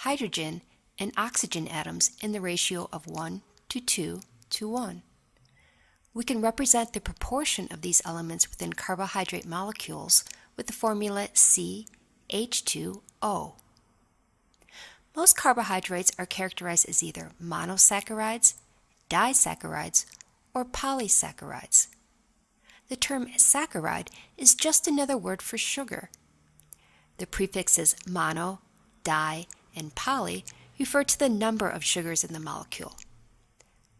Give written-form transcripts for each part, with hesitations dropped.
hydrogen, and oxygen atoms in the ratio of 1 to 2 to 1. We can represent the proportion of these elements within carbohydrate molecules with the formula CH2O. Most carbohydrates are characterized as either monosaccharides, disaccharides, or polysaccharides. The term saccharide is just another word for sugar. The prefixes mono, di, and poly refer to the number of sugars in the molecule.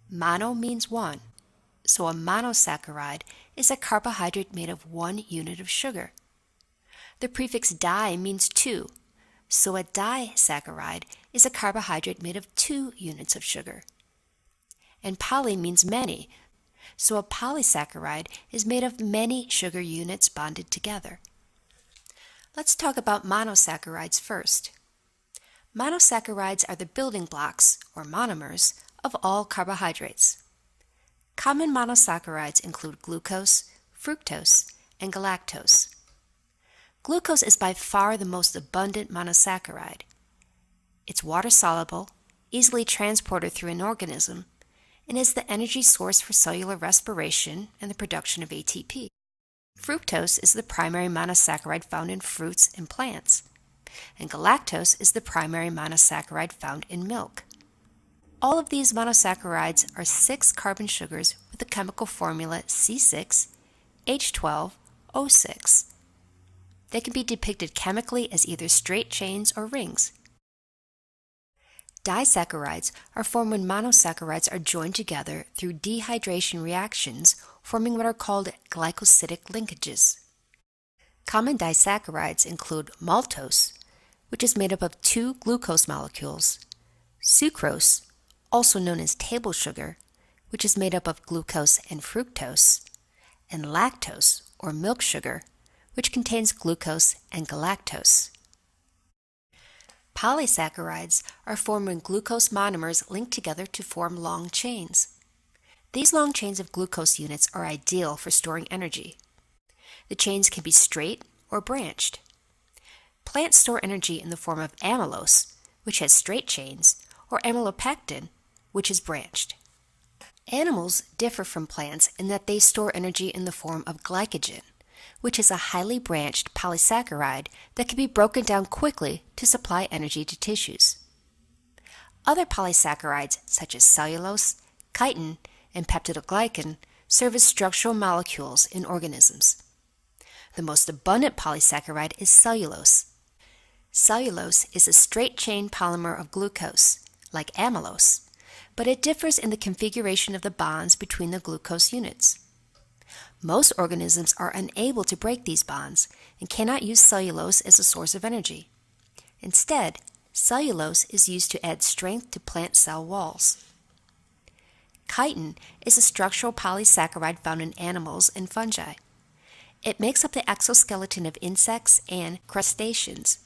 Mono means one, so a monosaccharide is a carbohydrate made of 1 unit of sugar. The prefix di means 2, so a disaccharide is a carbohydrate made of 2 units of sugar. And poly means many, so a polysaccharide is made of many sugar units bonded together. Let's talk about monosaccharides first. Monosaccharides are the building blocks, or monomers, of all carbohydrates. Common monosaccharides include glucose, fructose, and galactose. Glucose is by far the most abundant monosaccharide. It's water-soluble, easily transported through an organism, and is the energy source for cellular respiration and the production of ATP. Fructose is the primary monosaccharide found in fruits and plants, and galactose is the primary monosaccharide found in milk. All of these monosaccharides are 6 carbon sugars with the chemical formula C6H12O6. They can be depicted chemically as either straight chains or rings. Disaccharides are formed when monosaccharides are joined together through dehydration reactions, forming what are called glycosidic linkages. Common disaccharides include maltose, which is made up of 2 glucose molecules, sucrose, also known as table sugar, which is made up of glucose and fructose, and lactose, or milk sugar, which contains glucose and galactose. Polysaccharides are formed when glucose monomers link together to form long chains. These long chains of glucose units are ideal for storing energy. The chains can be straight or branched. Plants store energy in the form of amylose, which has straight chains, or amylopectin, which is branched. Animals differ from plants in that they store energy in the form of glycogen, which is a highly branched polysaccharide that can be broken down quickly to supply energy to tissues. Other polysaccharides, such as cellulose, chitin, and peptidoglycan, serve as structural molecules in organisms. The most abundant polysaccharide is cellulose. Cellulose is a straight-chain polymer of glucose, like amylose, but it differs in the configuration of the bonds between the glucose units. Most organisms are unable to break these bonds and cannot use cellulose as a source of energy. Instead, cellulose is used to add strength to plant cell walls. Chitin is a structural polysaccharide found in animals and fungi. It makes up the exoskeleton of insects and crustaceans.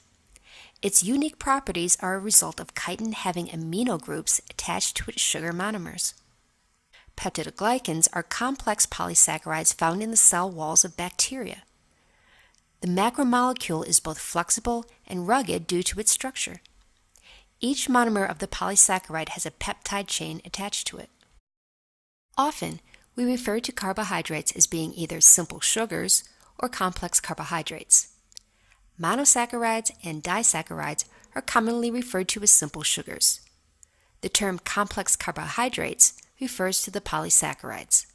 Its unique properties are a result of chitin having amino groups attached to its sugar monomers. Peptidoglycans are complex polysaccharides found in the cell walls of bacteria. The macromolecule is both flexible and rugged due to its structure. Each monomer of the polysaccharide has a peptide chain attached to it. Often, we refer to carbohydrates as being either simple sugars or complex carbohydrates. Monosaccharides and disaccharides are commonly referred to as simple sugars. The term complex carbohydrates refers to the polysaccharides.